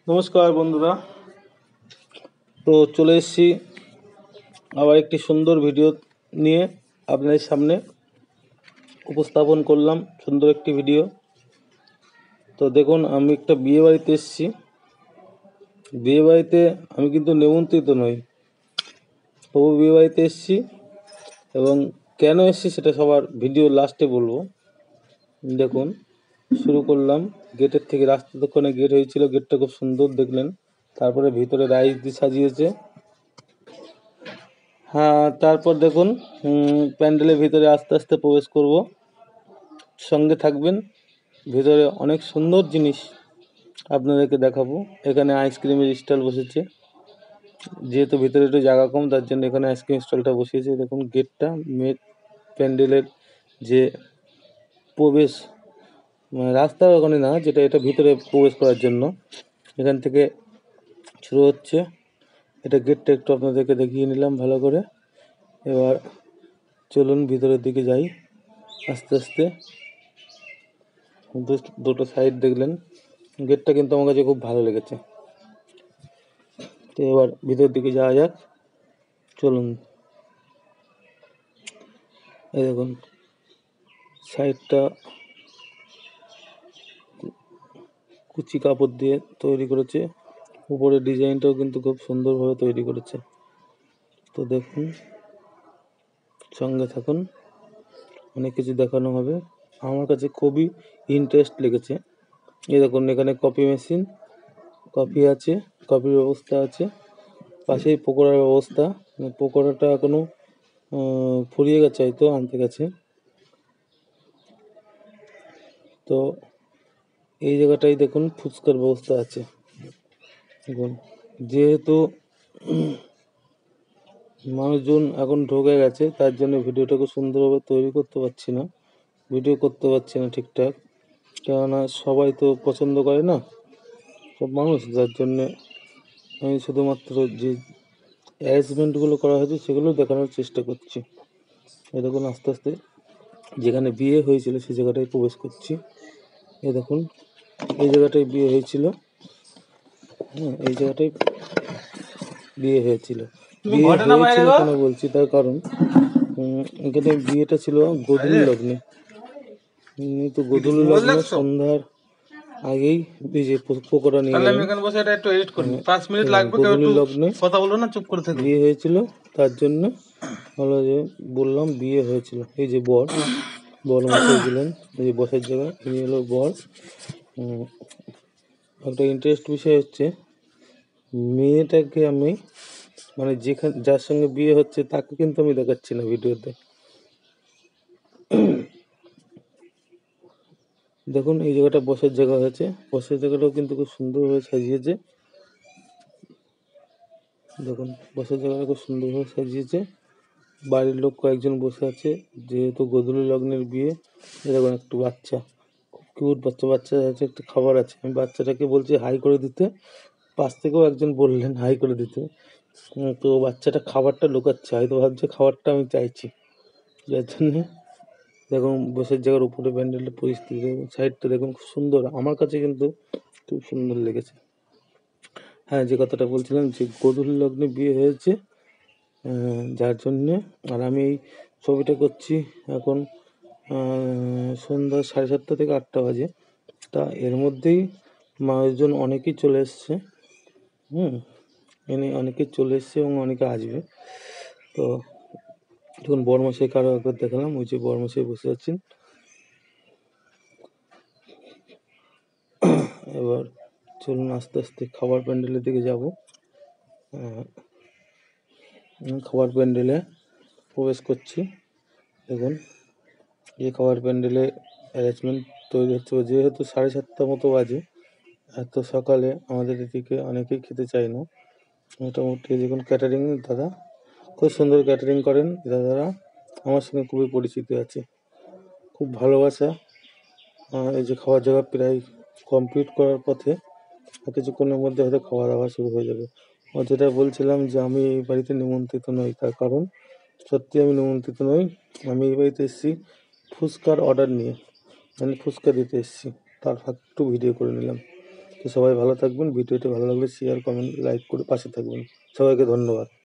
নমস্কার বন্ধুরা। তো চলে এসেছি আবার একটি সুন্দর ভিডিও নিয়ে আপনাদের সামনে উপস্থাপন করলাম। সুন্দর একটি ভিডিও। তো দেখুন, আমি একটা বিয়ে বাড়িতে এসেছি। বিয়ে বাড়িতে আমি কিন্তু নিমন্ত্রিত নই, তবু বিয়ে বাড়িতে এসেছি এবং কেন এসেছি সেটা সবার ভিডিও লাস্টে বলবো। দেখুন, শুরু করলাম গেটের থেকে। রাস্তা দোকানে গেট হয়েছিল, গেটটা খুব সুন্দর দেখলেন। তারপরে ভিতরে রাইস দিয়ে সাজিয়েছে। হ্যাঁ, তারপর দেখুন প্যান্ডেলের ভিতরে আস্তে আস্তে প্রবেশ করব। সঙ্গে থাকবেন। ভিতরে অনেক সুন্দর জিনিস আপনাদেরকে দেখাবো। এখানে আইসক্রিমের স্টল বসেছে। যেহেতু ভিতরে একটু জায়গা কম, তার জন্য এখানে আইসক্রিম স্টলটা বসিয়েছে। দেখুন গেটটা, প্যান্ডেলের যে প্রবেশ, মানে রাস্তার ওখানে না, যেটা এটা ভিতরে প্রবেশ করার জন্য এখান থেকে শুরু হচ্ছে। এটা গেটটা একটু আপনাদেরকে দেখিয়ে নিলাম ভালো করে। এবার চলুন ভিতরের দিকে যাই আস্তে আস্তে। দুটো সাইড দেখলেন। গেটটা কিন্তু আমার কাছে খুব ভালো লেগেছে। তো এবার ভিতরের দিকে যাওয়া যাক, চলুন। এই দেখুন সাইডটা কুচি কাপড় দিয়ে তৈরি করেছে। উপরের ডিজাইনটাও কিন্তু খুব সুন্দরভাবে তৈরি করেছে। তো দেখুন, সঙ্গে থাকুন, অনেক কিছু দেখানো হবে। আমার কাছে খুবই ইন্টারেস্ট লেগেছে। এই দেখুন, এখানে কফি মেশিন, কফি আছে, কফির ব্যবস্থা আছে। পাশেই পকোড়ার ব্যবস্থা। পকোড়াটা এখনো ফুরিয়ে গেছে, হয়তো আনতে গেছে। তো এই জায়গাটাই দেখুন ফুচকার ব্যবস্থা আছে। দেখুন, যেহেতু মানুষজন এখন ঢুকে গেছে, তার জন্য ভিডিওটাকে সুন্দরভাবে তৈরি করতে পারছি না, ভিডিও করতে পারছি না ঠিকঠাক। কেননা সবাই তো পছন্দ করে না, সব মানুষ। যার জন্যে আমি শুধুমাত্র যে অ্যারেঞ্জমেন্টগুলো করা হয়েছে সেগুলো দেখানোর চেষ্টা করছি। এই দেখুন, আস্তে আস্তে যেখানে বিয়ে হয়েছিল সেই জায়গাটায় প্রবেশ করছি। এই দেখুন, এই জায়গাটায় বিয়ে হয়েছিল। হ্যাঁ, এই জায়গাটায় বিয়ে হয়েছিল। বিয়ে হয়েছিল কেন বলছি, তার কারণ এখানে বিয়েটা ছিল গোধূলি লগ্নে। তো গোধূলি লগ্নে সন্ধ্যার আগেই এই যে পকোড়া নিয়ে গেলেন। গোধূলি লগ্নে বিয়ে হয়েছিল, তার জন্য হলো যে বললাম বিয়ে হয়েছিল। এই যে বর মশাই গেলেন, এই যে বসার জায়গা, ইনি হলো বর। একটা ইন্টারেস্ট বিষয় হচ্ছে, মেয়েটাকে আমি, মানে যার সঙ্গে বিয়ে হচ্ছে তাকে কিন্তু আমি দেখাচ্ছি না ভিডিওতে। দেখুন, এই জায়গাটা বসার জায়গা হয়েছে। বসার জায়গাটাও কিন্তু খুব সুন্দরভাবে সাজিয়েছে। দেখুন, বসার জায়গাটা খুব সুন্দরভাবে সাজিয়েছে। বাড়ির লোক কয়েকজন বসে আছে, যেহেতু গোধূলি লগ্নের বিয়ে। দেখুন, একটু বাচ্চা, খুব কিউট বাচ্চা আছে, একটু খাবার আছে। আমি বাচ্চাটাকে বলছি হাই করে দিতে, পাশ থেকেও একজন বললেন হাই করে দিতে। তো বাচ্চাটা খাবারটা লুকাচ্ছে, হয়তো ভাবছে খাবারটা আমি চাইছি, যার জন্যে। দেখুন বসের জায়গার উপরে প্যান্ডেলের পরিস্থিতি দেখুন, সাইডটা দেখুন, খুব সুন্দর। আমার কাছে কিন্তু খুব সুন্দর লেগেছে। হ্যাঁ, যে কথাটা বলছিলাম, যে গোধূলি লগ্নে বিয়ে হয়েছে, যার জন্যে। আর আমি এই ছবিটা করছি এখন সন্ধ্যা 7:30 থেকে 8টা বাজে। তা এর মধ্যেই মানুষজন অনেকেই চলে এসছে। অনেকে চলে এসছে এবং অনেকে আসবে। তো দেখুন, বরমশাই কারো একবার দেখালাম, ওই যে বরমশাই বসে আছেন। এবার চলুন আস্তে আস্তে খাবার প্যান্ডেলের দিকে যাব। খাবার প্যান্ডেলে প্রবেশ করছি। দেখুন, এই খাবার প্যান্ডেলে অ্যারেঞ্জমেন্ট তৈরি হচ্ছে। যেহেতু 7:30 মতো বাজে, এত সকালে আমাদের এদিকে অনেকেই খেতে চায় না। মোটামুটি দেখুন, ক্যাটারিং দাদা খুব সুন্দর ক্যাটারিং করেন। দাদারা আমার সঙ্গে খুবই পরিচিত আছে, খুব ভালোবাসা। এই যে খাওয়ার জায়গা প্রায় কমপ্লিট করার পথে, কিছুক্ষণের মধ্যে হয়তো খাওয়া দাওয়া শুরু হয়ে যাবে। যেটা বলছিলাম যে আমি এই বাড়িতে নিমন্ত্রিত নই, তার কারণ সত্যি আমি নিমন্ত্রিত নই। আমি এই বাড়িতে এসেছি ফুচকার অর্ডার নিয়ে, মানে ফুচকা দিতে এসেছি, তার একটু ভিডিও করে নিলাম। তো সবাই ভালো থাকবেন। ভিডিওটি ভালো লাগলে শেয়ার, কমেন্ট, লাইক করে পাশে থাকবেন। সবাইকে ধন্যবাদ।